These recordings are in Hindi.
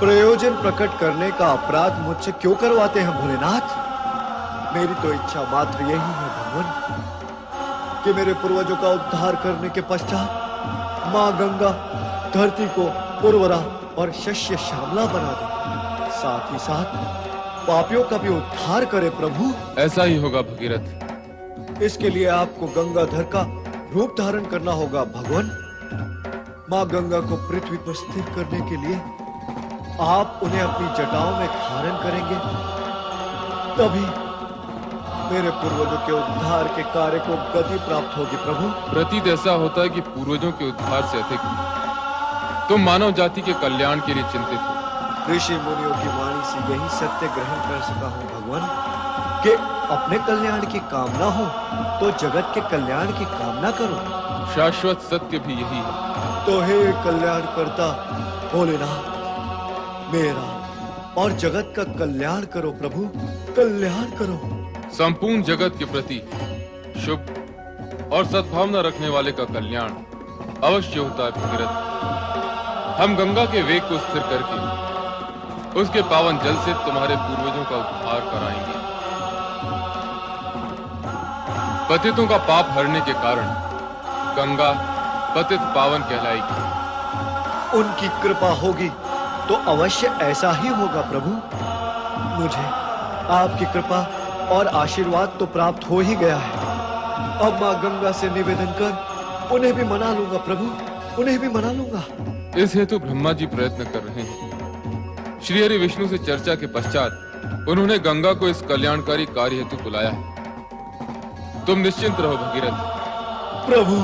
प्रयोजन प्रकट करने का अपराध मुझसे क्यों करवाते हैं भोलेनाथ? मेरी तो इच्छा मात्र यही है भगवान कि मेरे पूर्वजों का उद्धार करने के पश्चात माँ गंगा धरती को उर्वरा और शस्य श्यामला बना दे, साथ ही साथ पापियों का भी उद्धार करे प्रभु। ऐसा ही होगा भगीरथ। इसके लिए आपको गंगाधर का रूप धारण करना होगा भगवान। माँ गंगा को पृथ्वी पर स्थिर करने के लिए आप उन्हें अपनी जटाओं में धारण करेंगे, तभी मेरे पूर्वजों के उद्धार के कार्य को गति प्राप्त होगी प्रभु। प्रतीत ऐसा होता है कि पूर्वजों के उद्धार से अधिक तुम मानव जाति के कल्याण के लिए चिंतित हो। ऋषि मुनियों की वाणी से यही सत्य ग्रहण कर सका हूँ भगवान कि अपने कल्याण की कामना हो तो जगत के कल्याण की कामना करो। शाश्वत सत्य भी यही है। तो हे कल्याण करता भोलेनाथ, मेरा और जगत का कल्याण करो प्रभु, कल्याण करो। संपूर्ण जगत के प्रति शुभ और सद्भावना रखने वाले का कल्याण अवश्य होता है भगीरथ। हम गंगा के वेग को स्थिर करके उसके पावन जल से तुम्हारे पूर्वजों का उद्धार कराएंगे। पतितों का पाप हरने के कारण गंगा पतित पावन कहलाएगी। उनकी कृपा होगी तो अवश्य ऐसा ही होगा प्रभु। मुझे आपकी कृपा और आशीर्वाद तो प्राप्त हो ही गया है। अब माँ गंगा से निवेदन कर उन्हें भी मना लूंगा प्रभु, उन्हें भी मना लूंगा। इस हेतु ब्रह्मा जी प्रयत्न कर रहे हैं। श्री हरि विष्णु से चर्चा के पश्चात उन्होंने गंगा को इस कल्याणकारी कार्य हेतु बुलाया है। तुम निश्चिंत रहो भगीरथ। प्रभु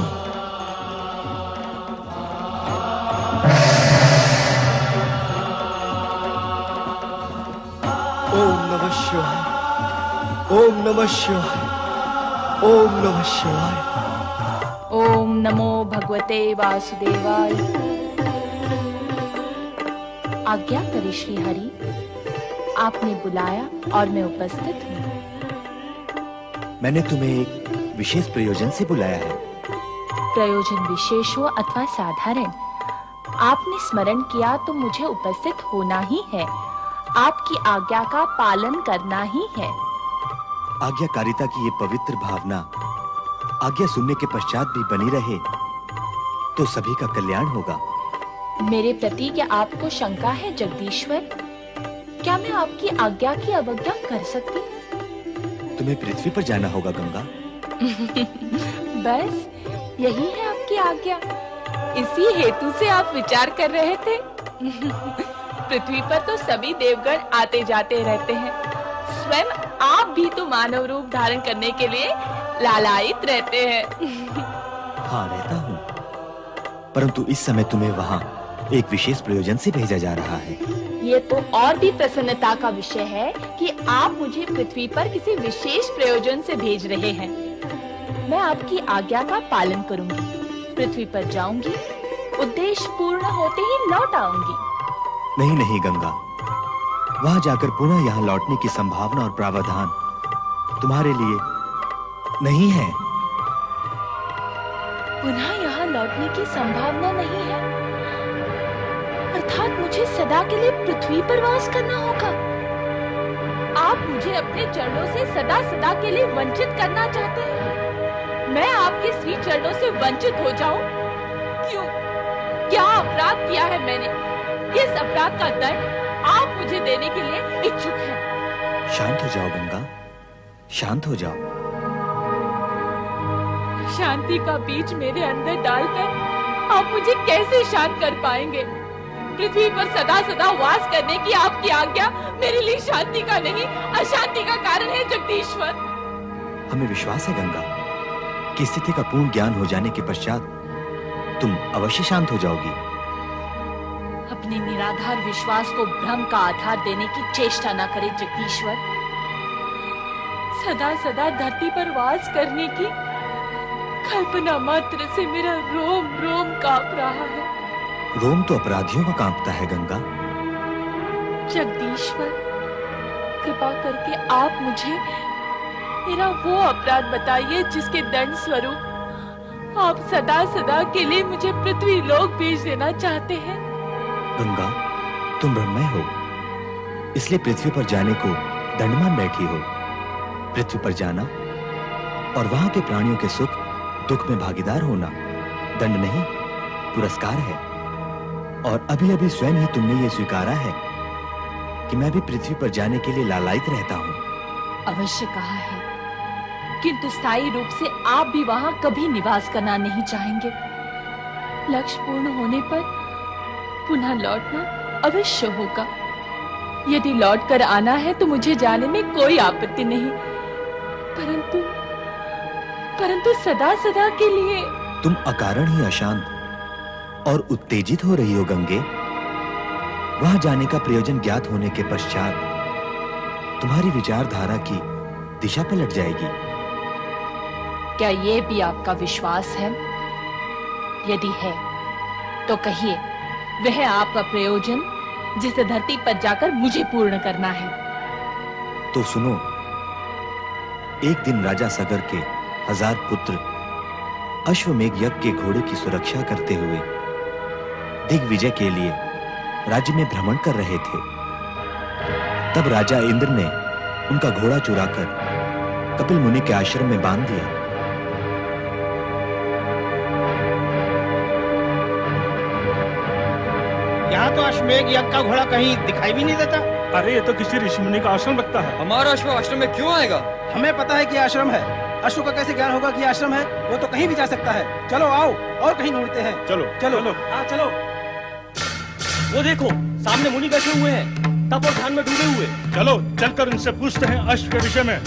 ओम नमः शिवाय, ओम नमः शिवाय, ओम नमः शिवाय। ओम नमो भगवते वासुदेवाय। आज्ञा करें श्री हरि, आपने बुलाया और मैं उपस्थित हूँ। मैंने तुम्हें एक विशेष प्रयोजन से बुलाया है। प्रयोजन विशेष हो अथवा साधारण, आपने स्मरण किया तो मुझे उपस्थित होना ही है। आपकी आज्ञा का पालन करना ही है। आज्ञाकारिता की ये पवित्र भावना आज्ञा सुनने के पश्चात भी बनी रहे तो सभी का कल्याण होगा। मेरे प्रति क्या आपको शंका है जगदीश्वर? क्या मैं आपकी आज्ञा की अवज्ञा कर सकती? तुम्हें पृथ्वी पर जाना होगा गंगा। बस यही है आपकी आज्ञा? इसी हेतु से आप विचार कर रहे थे? पृथ्वी पर तो सभी देवगण आते जाते रहते हैं, स्वयं आप भी तो मानव रूप धारण करने के लिए लालायित रहते हैं। हाँ, रहता हूँ, परंतु इस समय तुम्हें वहाँ एक विशेष प्रयोजन से भेजा जा रहा है। ये तो और भी प्रसन्नता का विषय है कि आप मुझे पृथ्वी पर किसी विशेष प्रयोजन से भेज रहे हैं। मैं आपकी आज्ञा का पालन करूंगी, पृथ्वी पर जाऊंगी, उद्देश्य पूर्ण होते ही लौट आऊंगी। नहीं नहीं गंगा, वहां जाकर पुनः यहाँ लौटने की संभावना और प्रावधान तुम्हारे लिए नहीं है। पुनः यहाँ लौटने की संभावना नहीं है, अर्थात मुझे सदा के लिए पृथ्वी पर वास करना होगा। आप मुझे अपने चरणों से सदा सदा के लिए वंचित करना चाहते हैं। मैं आपके श्री चरणों से वंचित हो जाऊं? क्यों? क्या अपराध किया है मैंने? किस अपराध का दंड आप मुझे देने के लिए इच्छुक हैं? शांत हो जाओ गंगा, शांत हो जाओ। शांति का बीज मेरे अंदर डालकर आप मुझे कैसे शांत कर पाएंगे? पृथ्वी पर सदा सदा वास करने की आपकी आज्ञा मेरे लिए शांति का नहीं, अशांति का कारण है जगदीश्वर। हमें विश्वास है गंगा कि स्थिति का पूर्ण ज्ञान हो जाने के पश्चात तुम अवश्य शांत हो जाओगी। अपने निराधार विश्वास को भ्रम का आधार देने की चेष्टा न करे जगदीश्वर। सदा सदा धरती पर वास करने की कल्पना मात्र से मेरा रोम रोम कांप रहा है। रोम तो अपराधियों का कांपता है गंगा। जगदीश्वर, कृपा करके आप मुझे मेरा वो अपराध बताइए जिसके दंड स्वरूप आप सदा सदा के लिए मुझे पृथ्वी लोक भेज देना चाहते हैं। गंगा, तुम ब्रह्मय हो, इसलिए पृथ्वी पर जाने को दंड मान बैठी हो। पृथ्वी पर जाना और वहां के प्राणियों के सुख दुख में भागीदार होना दंड नहीं, पुरस्कार है। और अभी अभी स्वयं ही तुमने ये स्वीकारा है कि मैं भी पृथ्वी पर जाने के लिए लालायित रहता हूं। अवश्य कहा है, किंतु स्थायी रूप से आप भी वहां कभी निवास करना नहीं चाहेंगे। लक्ष्य पूर्ण होने पर पुनः लौटना अवश्य होगा। यदि लौट कर आना है तो मुझे जाने में कोई आपत्ति नहीं, परंतु सदा सदा के लिए। तुम अकारण ही अशांत और उत्तेजित हो रही हो गंगे। वहां जाने का प्रयोजन ज्ञात होने के पश्चात तुम्हारी विचारधारा की दिशा पलट जाएगी। क्या ये भी आपका विश्वास है? यदि है तो कहिए, वह आपका प्रयोजन जिसे धरती पर जाकर मुझे पूर्ण करना है। तो सुनो, एक दिन राजा सगर के 1000 पुत्र अश्वमेघ यज्ञ के घोड़े की सुरक्षा करते हुए दिग्विजय के लिए राज्य में भ्रमण कर रहे थे। तब राजा इंद्र ने उनका घोड़ा चुराकर कपिल मुनि के आश्रम में बांध दिया। यहाँ तो अश्वमेघ यज्ञ का घोड़ा कहीं दिखाई भी नहीं देता। अरे ये तो किसी ऋषि मुनि का आश्रम लगता है। हमारा अश्व आश्रम में क्यों आएगा? हमें पता है कि आश्रम है। अश्व का कैसे ज्ञान होगा कि आश्रम है? वो तो कहीं भी जा सकता है। चलो आओ और कहीं ढूंढते हैं। चलो चलो चलो। हाँ चलो। वो देखो, सामने मुनि बैठे हुए हैं, तप और ध्यान में डूबे हुए। चलो चलकर उनसे पूछते हैं अश्व के विषय में।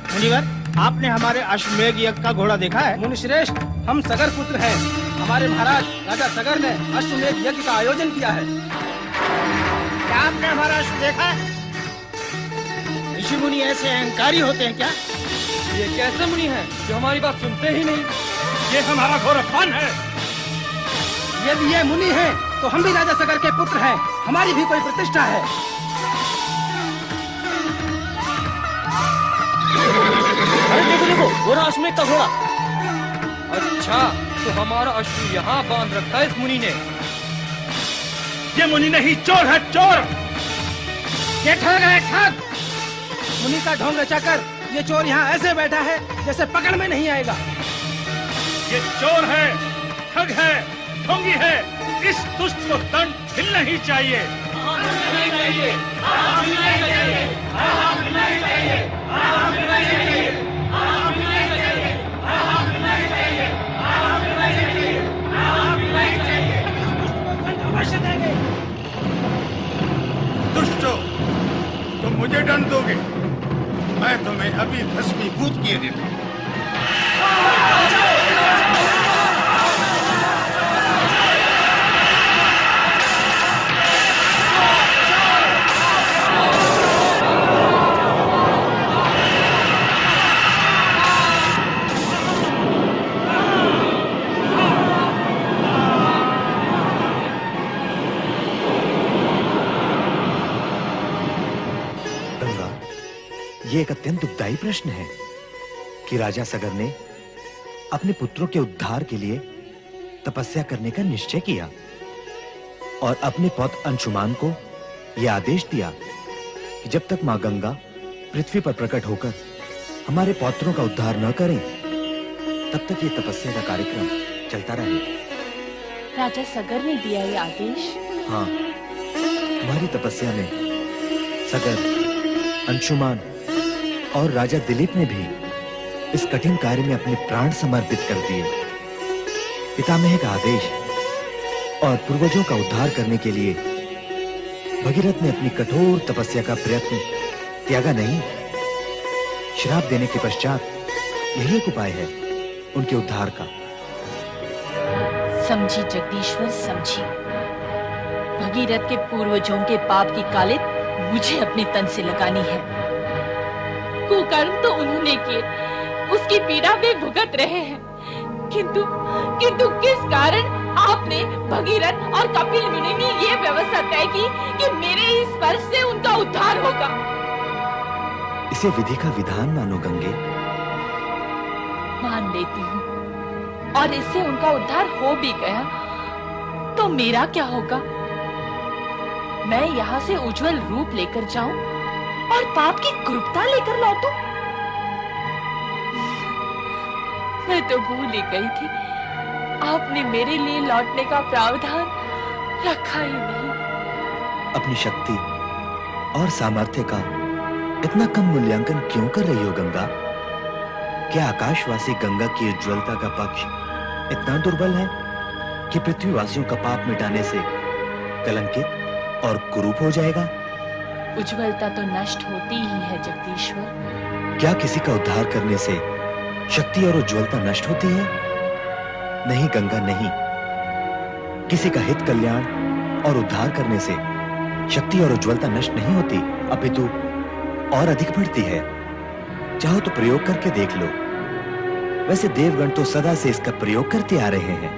मुनिवर, आपने हमारे अश्वमेघ यज्ञ का घोड़ा देखा है? मुनि श्रेष्ठ, हम सगर पुत्र हैं। हमारे महाराज राजा सगर ने अश्वमेघ यज्ञ का आयोजन किया है। क्या आपने हमारा अश्व देखा है? ऋषि मुनि ऐसे अहंकारी होते हैं क्या? ये कैसे मुनि हैं जो हमारी बात सुनते ही नहीं? ये हमारा घोड़ाखान है। यदि ये मुनि हैं, तो हम भी राजा सगर के पुत्र हैं। हमारी भी कोई प्रतिष्ठा है। अरे देखो देखो, वो रहा अश्वमेघ का घोड़ा। अच्छा, तो हमारा अश्व यहाँ बांध रखा है इस मुनि ने। ये मुनि नहीं, चोर है, चोर। ये ठग है, ठग। मुनि का ढोंग रचाकर ये चोर यहाँ ऐसे बैठा है जैसे पकड़ में नहीं आएगा। ये चोर है, ठग है, ढोंगी है। इस दुष्ट को दंड मिलना ही चाहिए। दुष्टो, तुम मुझे दंड दोगे? मैं तुम्हें अभी भस्मीभूत किए देता हूं। ये एक अत्यंत दुखदायी प्रश्न है कि राजा सगर ने अपने पुत्रों के उद्धार के लिए तपस्या करने का निश्चय किया और अपने पौत्र अंशुमान को यह आदेश दिया कि जब तक मां गंगा पृथ्वी पर प्रकट होकर हमारे पौत्रों का उद्धार न करें, तब तक ये तपस्या का कार्यक्रम चलता रहे। राजा सगर ने दिया ये आदेश? हाँ, तुम्हारी तपस्या में सगर, अंशुमान और राजा दिलीप ने भी इस कठिन कार्य में अपने प्राण समर्पित कर दिए। पितामह का आदेश और पूर्वजों का उद्धार करने के लिए भगीरथ ने अपनी कठोर तपस्या का प्रयत्न त्यागा नहीं। श्राप देने के पश्चात यही एक उपाय है उनके उद्धार का। समझी जगदीश्वर, समझी। भगीरथ के पूर्वजों के पाप की कालिक मुझे अपने तन से लगानी है। कुकर्म तो उन्होंने किए, उसकी पीड़ा वे भुगत रहे हैं, किंतु किस कारण आपने भगीरथ और कपिल मुनि ने ये व्यवस्था तय की कि मेरे ही स्पर्श से उनका उद्धार होगा? इसे विधि का विधान मानो गंगे। मान लेती हूँ, और इससे उनका उद्धार हो भी गया तो मेरा क्या होगा? मैं यहाँ से उज्जवल रूप लेकर जाऊं और पाप की क्रूरता लेकर लौटूं? मैं तो भूल ही गई थी, आपने मेरे लिए लौटने का प्रावधान रखा ही नहीं। अपनी शक्ति और सामर्थ्य का इतना कम मूल्यांकन क्यों कर रही हो गंगा? क्या आकाशवासी गंगा की उज्ज्वलता का पक्ष इतना दुर्बल है कि पृथ्वीवासियों का पाप मिटाने से कलंकित और कुरूप हो जाएगा? उज्ज्वलता तो नष्ट होती ही है जगदीश्वर। क्या किसी का उद्धार करने से शक्ति और उज्ज्वलता नष्ट होती है? नहीं गंगा, नहीं। किसी का हित, कल्याण और उद्धार करने से शक्ति और उज्ज्वलता नष्ट नहीं होती, अपितु और अधिक बढ़ती है। चाहो तो प्रयोग करके देख लो। वैसे देवगण तो सदा से इसका प्रयोग करते आ रहे हैं।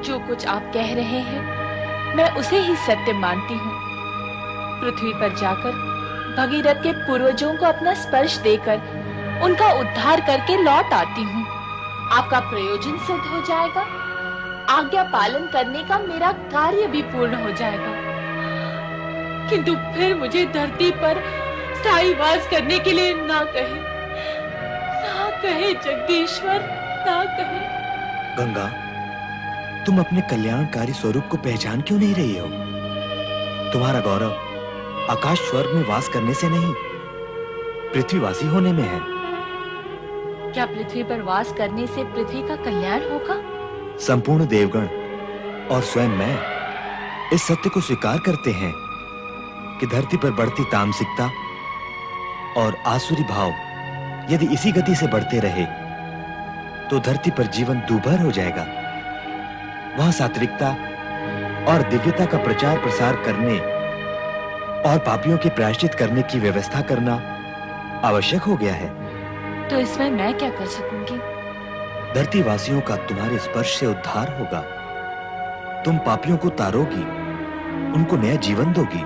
जो कुछ आप कह रहे हैं मैं उसे ही सत्य मानती हूँ। पृथ्वी पर जाकर भगीरथ के पूर्वजों को अपना स्पर्श देकर उनका उद्धार करके लौट आती हूँ। आपका प्रयोजन सिद्ध हो जाएगा, आज्ञा पालन करने का मेरा कार्य भी पूर्ण हो जाएगा। किंतु फिर मुझे धरती पर स्थायी वास करने के लिए ना कहे जगदीश्वर, ना कहे। गंगा, तुम अपने कल्याणकारी स्वरूप को पहचान क्यों नहीं रही हो? तुम्हारा गौरव आकाश स्वर्ग में वास करने से नहीं, पृथ्वीवासी होने में है। क्या पृथ्वी पर वास करने से पृथ्वी का कल्याण होगा? संपूर्ण देवगण और स्वयं मैं इस सत्य को स्वीकार करते हैं कि धरती पर बढ़ती तामसिकता और आसुरी भाव यदि इसी गति से बढ़ते रहे तो धरती पर जीवन दूभर हो जाएगा। वहां सात्विकता और दिव्यता का प्रचार प्रसार करने और पापियों के प्रायश्चित करने की व्यवस्था करना आवश्यक हो गया है। तो इसमें मैं क्या कर सकूंगी? धरती वासियों का तुम्हारे स्पर्श से उद्धार होगा। तुम पापियों को तारोगी, उनको नया जीवन दोगी।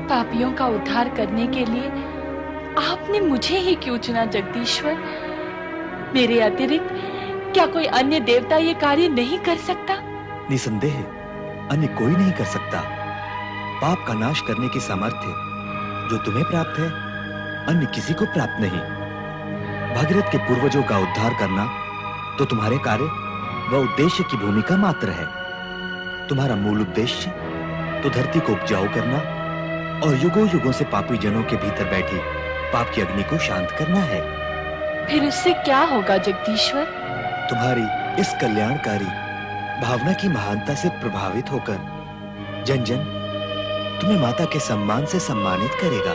पापियों का उद्धार करने के लिए आपने मुझे ही क्यों चुना जगदीश्वर? मेरे अतिरिक्त क्या कोई अन्य देवता ये कार्य नहीं कर सकता? निसंदेह अन्य कोई नहीं कर सकता। पाप का नाश करने की सामर्थ्य जो तुम्हें प्राप्त है, अन्य किसी को प्राप्त नहीं। भगीरथ के पूर्वजों का उद्धार करना तो तुम्हारे कार्य व उद्देश्य की भूमिका मात्र है। तुम्हारा मूल उद्देश्य तो धरती को उपजाऊ करना और युगों युगों से पापी जनों के भीतर बैठी पाप की अग्नि को शांत करना है। फिर उससे क्या होगा जगदीश्वर? तुम्हारी इस कल्याणकारी भावना की महानता से प्रभावित होकर जन जन तुम्हें माता के सम्मान से सम्मानित करेगा।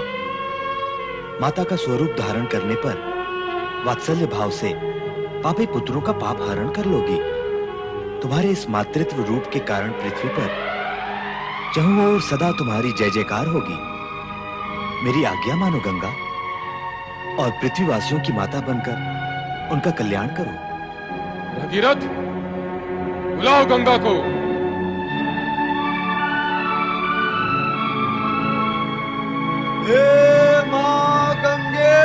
माता का स्वरूप धारण करने पर वात्सल्य भाव से पापी पुत्रों का पाप हरण कर लोगी। तुम्हारे इस मातृत्व रूप के कारण पृथ्वी पर चहुं ओर सदा तुम्हारी जय जयकार होगी। मेरी आज्ञा मानो गंगा और पृथ्वीवासियों की माता बनकर उनका कल्याण करो। भगीरथ, बुलाओ गंगा को। हे मां गंगे,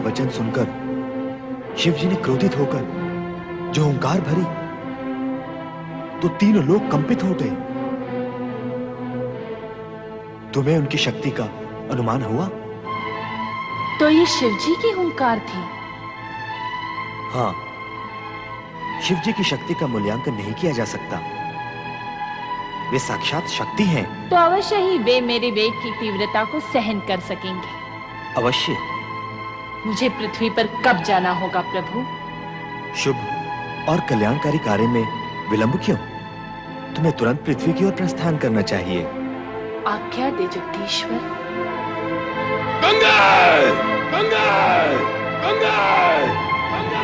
वचन सुनकर शिव जी ने क्रोधित होकर जो ओंकार भरी तो तीनों लोग कंपित हो गए। तुम्हें उनकी शक्ति का अनुमान हुआ? तो ये शिव जी की हुंकार थी? हाँ, शिव जी की शक्ति का मूल्यांकन नहीं किया जा सकता। वे साक्षात शक्ति हैं। तो अवश्य ही वे मेरे वेग की तीव्रता को सहन कर सकेंगे। अवश्य। मुझे पृथ्वी पर कब जाना होगा प्रभु? शुभ और कल्याणकारी कार्य में विलंब क्यों? तुम्हें तुरंत पृथ्वी की ओर प्रस्थान करना चाहिए। आज्ञा दे जगदीश्वर। गंगा! गंगा! गंगा! गंगा!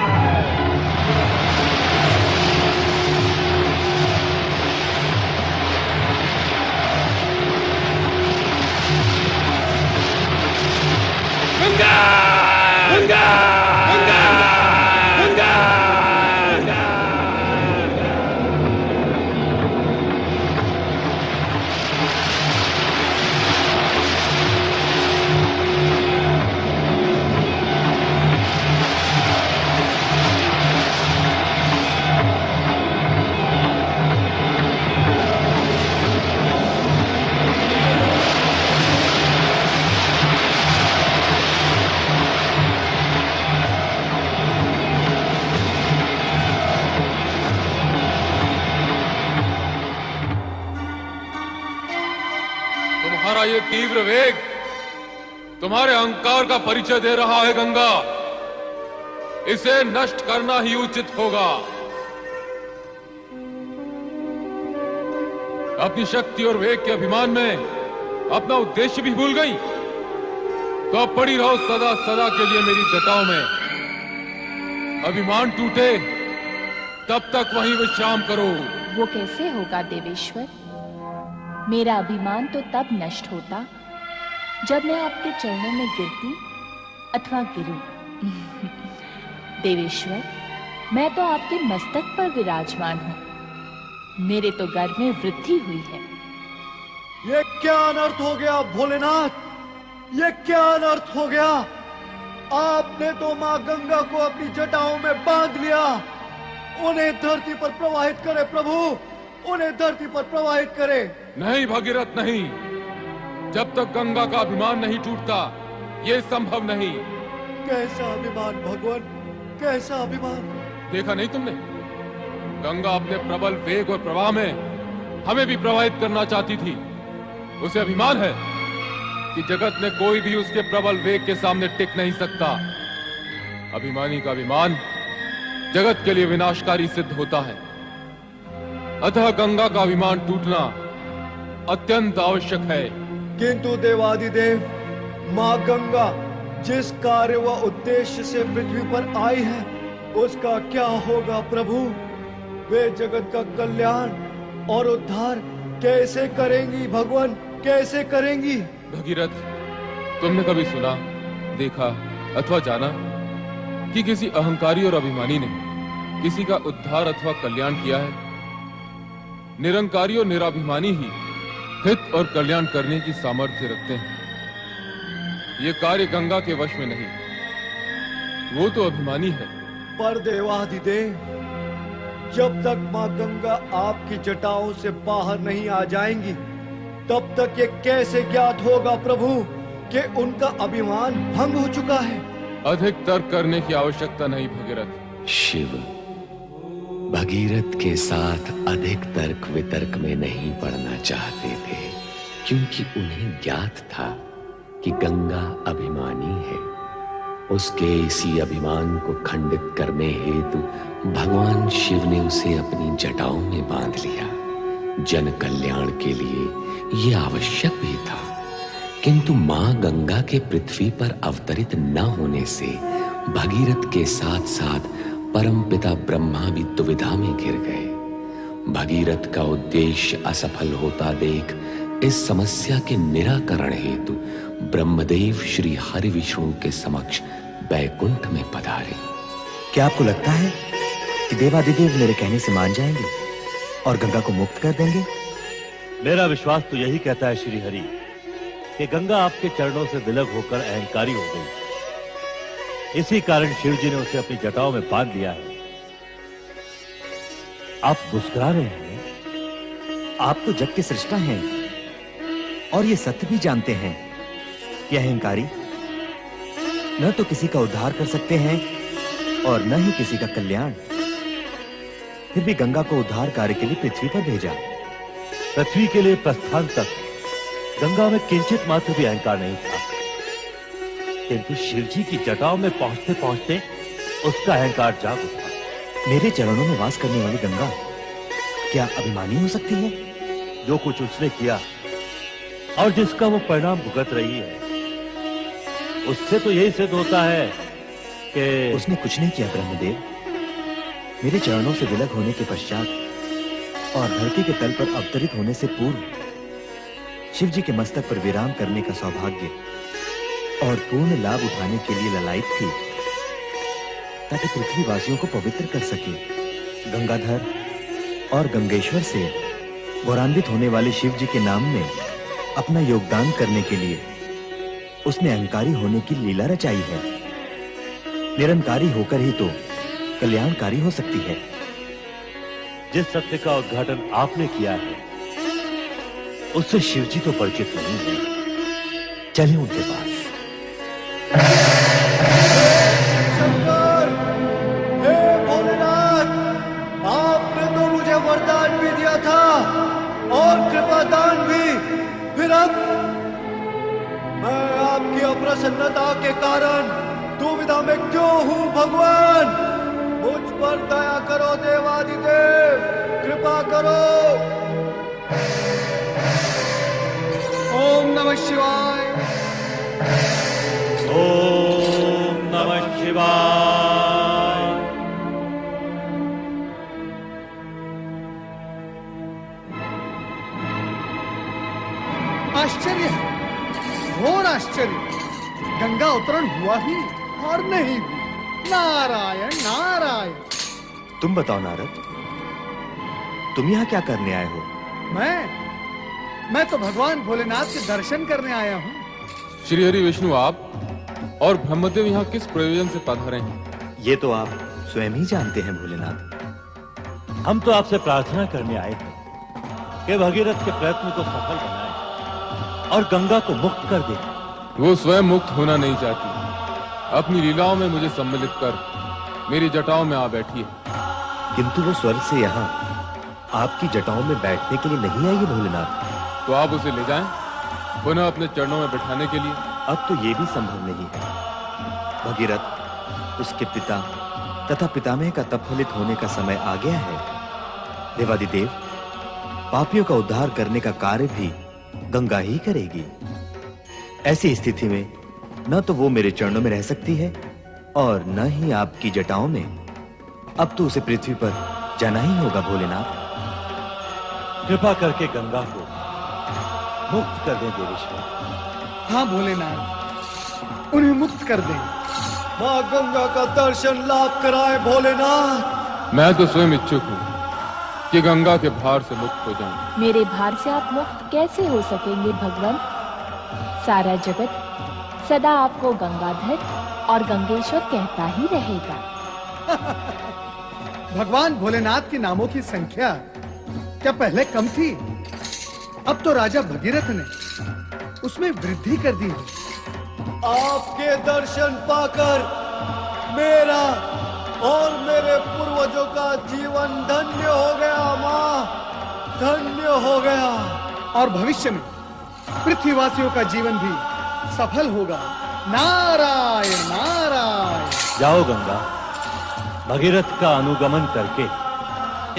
गंगा! गंगा! गंगा! गंगा! तुम्हारा ये तीव्र वेग तुम्हारे अहंकार का परिचय दे रहा है गंगा। इसे नष्ट करना ही उचित होगा। अपनी शक्ति और वेग के अभिमान में अपना उद्देश्य भी भूल गई, तो अब पड़ी रहो सदा सदा के लिए मेरी जटाओं में। अभिमान टूटे तब तक वहीं विश्राम करो। वो कैसे होगा देवेश्वर? मेरा अभिमान तो तब नष्ट होता जब मैं आपके चरणों में गिरती अथवा गिरूं। देवेश्वर, मैं तो आपके मस्तक पर विराजमान हूं। मेरे तो गर्भ में वृद्धि हुई है। ये क्या अनर्थ हो गया भोलेनाथ? ये क्या अनर्थ हो गया? आपने तो मां गंगा को अपनी जटाओं में बांध लिया। उन्हें धरती पर प्रवाहित करे प्रभु, उन्हें धरती पर प्रवाहित करे। नहीं भगीरथ नहीं, जब तक गंगा का अभिमान नहीं टूटता ये संभव नहीं। कैसा अभिमान भगवान, कैसा अभिमान? देखा नहीं तुमने? गंगा अपने प्रबल वेग और प्रवाह में हमें भी प्रवाहित करना चाहती थी। उसे अभिमान है कि जगत में कोई भी उसके प्रबल वेग के सामने टिक नहीं सकता। अभिमानी का अभिमान जगत के लिए विनाशकारी सिद्ध होता है। अतः गंगा का अभिमान टूटना अत्यंत आवश्यक है। किंतु देवादिदेव, माँ गंगा जिस कार्य व उद्देश्य से पृथ्वी पर आई है उसका क्या होगा प्रभु? वे जगत का कल्याण और उद्धार कैसे करेंगी भगवान, कैसे करेंगी? भगीरथ, तुमने कभी सुना, देखा अथवा जाना कि किसी अहंकारी और अभिमानी ने किसी का उद्धार अथवा कल्याण किया है? निरंकारी और निराभिमानी ही हित और कल्याण करने की सामर्थ्य रखते हैं। ये कार्य गंगा के वश में नहीं, वो तो अभिमानी है। पर देवाधिदेव, जब तक माँ गंगा आपकी जटाओं से बाहर नहीं आ जाएंगी तब तक ये कैसे ज्ञात होगा प्रभु कि उनका अभिमान भंग हो चुका है? अधिक तर्क करने की आवश्यकता नहीं भगीरथ। शिव भगीरथ के साथ अधिक तर्क वितर्क में नहीं पड़ना चाहते थे, क्योंकि उन्हें ज्ञात था कि गंगा अभिमानी है। उसके इसी अभिमान को खंडित करने हेतु भगवान शिव ने उसे अपनी जटाओं में बांध लिया। जन कल्याण के लिए यह आवश्यक भी था, किंतु मां गंगा के पृथ्वी पर अवतरित न होने से भगीरथ के साथ साथ परमपिता ब्रह्मा भी दुविधा में घिर गए। भगीरथ का उद्देश्य असफल होता देख इस समस्या के निराकरण हेतु ब्रह्मदेव श्री हरि विष्णु के समक्ष बैकुंठ में पधारे। क्या आपको लगता है कि देवादिदेव मेरे कहने से मान जाएंगे और गंगा को मुक्त कर देंगे? मेरा विश्वास तो यही कहता है श्री हरि कि गंगा आपके चरणों से विलग होकर अहंकारी हो गई। इसी कारण शिव जी ने उसे अपनी जटाओं में बांध लिया है। आप मुस्कुरा रहे हैं? आप तो जग के सृष्टा हैं और ये सत्य भी जानते हैं कि अहंकारी न तो किसी का उद्धार कर सकते हैं और न ही किसी का कल्याण। फिर भी गंगा को उद्धार कार्य के लिए पृथ्वी पर भेजा। पृथ्वी के लिए प्रस्थान तक गंगा में किंचित मात्र भी अहंकार नहीं था, किंतु शिवजी की जटाओं में पहुंचते पहुंचते उसका अहंकार जाग उठा। मेरे चरणों में वास करने वाली गंगा क्या अभिमानी हो सकती है? जो कुछ उसने किया और जिसका वो परिणाम भुगत रही है, उससे तो यही सिद्ध होता है कि उसने कुछ नहीं किया ब्रह्मदेव। मेरे चरणों से विलग होने के पश्चात और धरती के तल पर अवतरित होने से पूर्व शिव जी के मस्तक पर विराम करने का सौभाग्य और पूर्ण लाभ उठाने के लिए ललायित थी, ताकि पृथ्वीवासियों को पवित्र कर सके। गंगाधर और गंगेश्वर से गौरवान्वित होने वाले शिव जी के नाम में अपना योगदान करने के लिए उसने अहंकारी होने की लीला रचाई है। निरंकारी होकर ही तो कल्याणकारी हो सकती है। जिस सत्य का उद्घाटन आपने किया है, उससे शिवजी तो परिचित नहीं है। चलें उनके पास। शंकर, हे भोलेनाथ, आपने तो मुझे वरदान भी दिया था और कृपादान भी, फिर अब मैं आपकी अप्रसन्नता के कारण दुविधा में क्यों हूं भगवान? मुझ पर दया करो देवादिदेव, कृपा करो। ओम नमः शिवाय। ओम नमः शिवाय। आश्चर्य है, घोर आश्चर्य। गंगा अवतरण हुआ ही और नहीं भी। नारायण नारायण। तुम बताओ नारद, तुम यहाँ क्या करने आए हो? मैं तो भगवान भोलेनाथ के दर्शन करने आया हूँ। श्री हरि विष्णु, आप और ब्रह्मदेव यहाँ किस प्रयोजन से पधारे हैं? ये तो आप स्वयं ही जानते हैं भोलेनाथ। हम तो आपसे प्रार्थना करने आए हैं कि भगीरथ के प्रयत्न को सफल बनाएं और गंगा को मुक्त कर दें। वो स्वयं मुक्त होना नहीं चाहती, अपनी लीलाओं में मुझे सम्मिलित कर मेरी जटाओं में आ बैठी है। किंतु वो स्वर्ग से यहाँ आपकी जटाओं में बैठने के लिए नहीं आई है भोलेनाथ। तो आप उसे ले जाएं, पुनः अपने चरणों में बिठाने के लिए। अब तो ये भी संभव नहीं है। भगीरथ, उसके पिता तथा पितामह का तप फलित होने का समय आ गया है। देवादिदेव, पापियों का उद्धार करने का कार्य भी गंगा ही करेगी। ऐसी स्थिति में न तो वो मेरे चरणों में रह सकती है और न ही आपकी जटाओं में। अब तो उसे पृथ्वी पर जाना ही होगा भोलेनाथ। कृपा करके गंगा को मुक्त कर दें देवेश्वर। हाँ भोलेनाथ, उन्हें मुक्त कर दें। माँ गंगा का दर्शन लाभ कराए भोलेनाथ। मैं तो स्वयं इच्छुक हूँ कि गंगा के भार से मुक्त हो जाऊं। मेरे भार से आप मुक्त कैसे हो सकेंगे भगवान? सारा जगत सदा आपको गंगाधर और गंगेश्वर कहता ही रहेगा। भगवान भोलेनाथ के नामों की संख्या क्या पहले कम थी? अब तो राजा भगीरथ ने उसमें वृद्धि कर दी है। आपके दर्शन पाकर मेरा और मेरे पूर्वजों का जीवन धन्य हो गया माँ, धन्य हो गया। और भविष्य में पृथ्वीवासियों का जीवन भी सफल होगा। नारायण नारायण। जाओ गंगा, भगीरथ का अनुगमन करके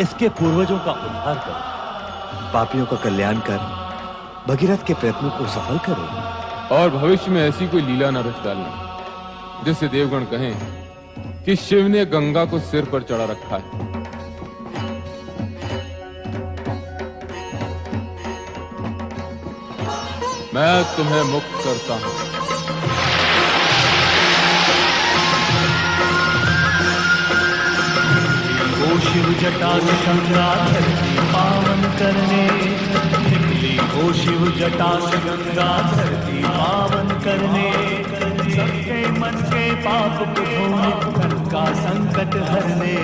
इसके पूर्वजों का उद्धार करो। पापियों का कल्याण कर भगीरथ के प्रयत्नों को सफल करो। और भविष्य में ऐसी कोई लीला न रच डालना जिससे देवगण कहें कि शिव ने गंगा को सिर पर चढ़ा रखा है। मैं तुम्हें मुक्त करता हूं। ओ शिव जटा से गंगा धरती पावन करने निकली। ओ शिव जटा से गंगा धरती पावन करने, सबके मन के पाप को धोने, घर का संकट हरने।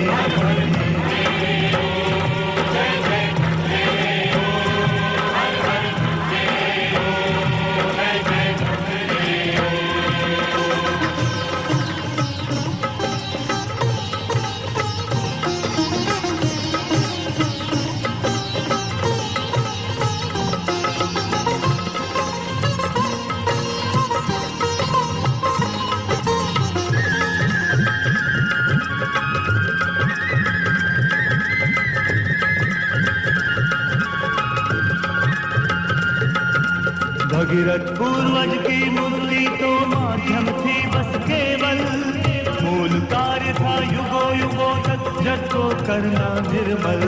भगीरथ पूर्वज की मुक्ति तो माध्यम थी बस केवल, मूल कार्य था युगों युगों तक जग को करना निर्मल।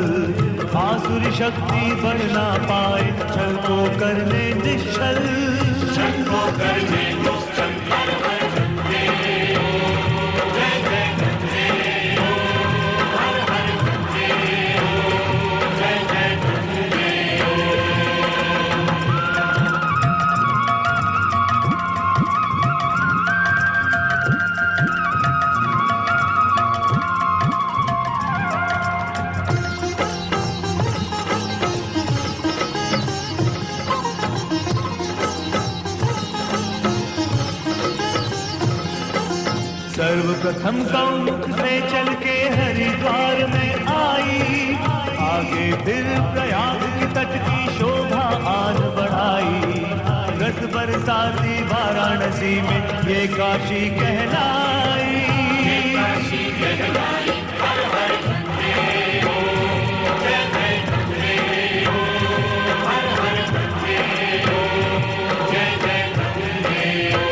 आसुरी शक्ति बढ़ ना पाए छल को करने निश्चल, छल को करने निश्चल। हर हर गंगे हो, जय जय गंगे हो, हर हर गंगे हो, जय जय गंगे हो। सर्वप्रथम गौमुख से चल के हरिद्वार में आई, आगे फिर प्रयाग की तट की शोभा आन बढ़ाई। रस बरसाती वाराणसी में ये काशी कहलाई, ये काशी कहलाई। हर हर गंगे हो, जय जय गंगे हो, हर हर गंगे हो, जय जय गंगे हो।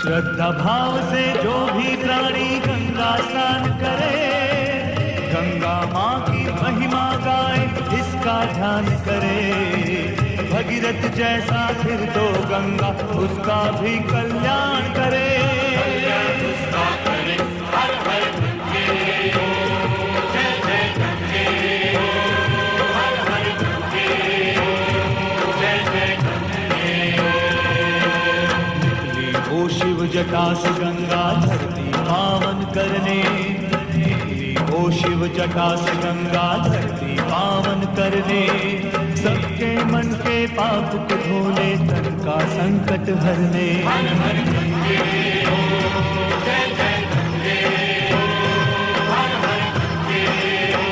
श्रद्धा भाव से जो भी प्राणी गंगा स्नान करे, गंगा माँ की महिमा गाए इसका ध्यान करे। भगीरथ जैसा फिर तो गंगा उसका भी कल्याण करे, उसका करे। हर हर गंगे हो, जय जय गंगे हो, हर हर गंगे हो, जय जय गंगे हो। ओ शिव जटा से गंगा धरती पावन करने, ओ शिव जटा से गंगा धरती पावन करने। सबके मन के पाप को धोने तन का संकट हरने। हर हर गंगे हो, जय जय गंगे हो, हर हर गंगे हो,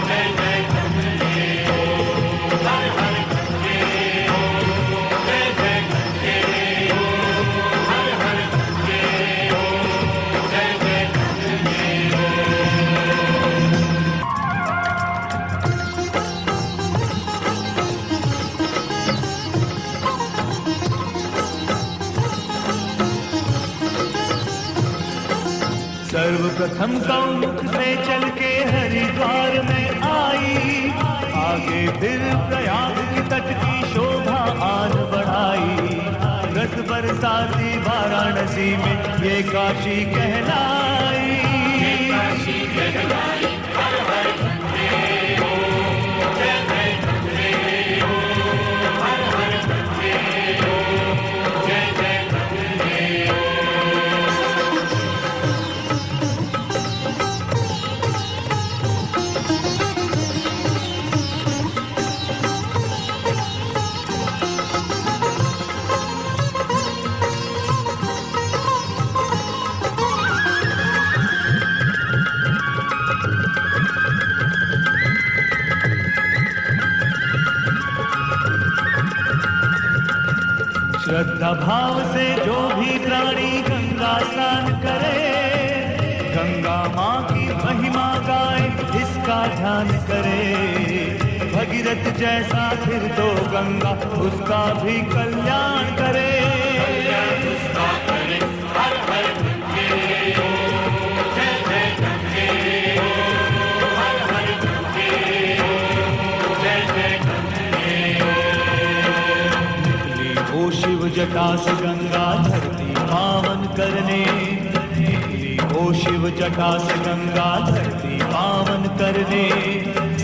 जय जय गंगे हो, हर हर गंगे हो, जय जय गंगे हो, हर हर गंगे हो, जय जय गंगे हो। सर्वप्रथम गौमुख से चल के हरिद्वार में आई, आगे फिर प्रयाग की तट की शोभा आन बढ़ाई। रस बरसाती वाराणसी में ये काशी कहलाई, ये काशी कहलाई। हर हर गंगे हो, जय जय गंगे हो, हर हर गंगे हो, जय जय गंगे हो। श्रद्धा भाव से जो भी प्राणी गंगा स्नान करे, गंगा माँ की महिमा गाए इसका ध्यान करे। भगीरथ जैसा फिर तो गंगा उसका भी कल्याण करे, उसका करे। हर हर गंगे हो, जय जय गंगे हो, हर हर गंगे हो, जय जय गंगे हो। ओ शिव जटा से गंगा धरती पावन करने, ओ शिव जटा से गंगा धरती पावन करने।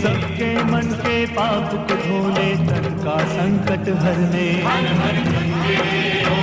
सबके मन के पाप को धोने तन का संकट हरने। हर हर गंगे हो,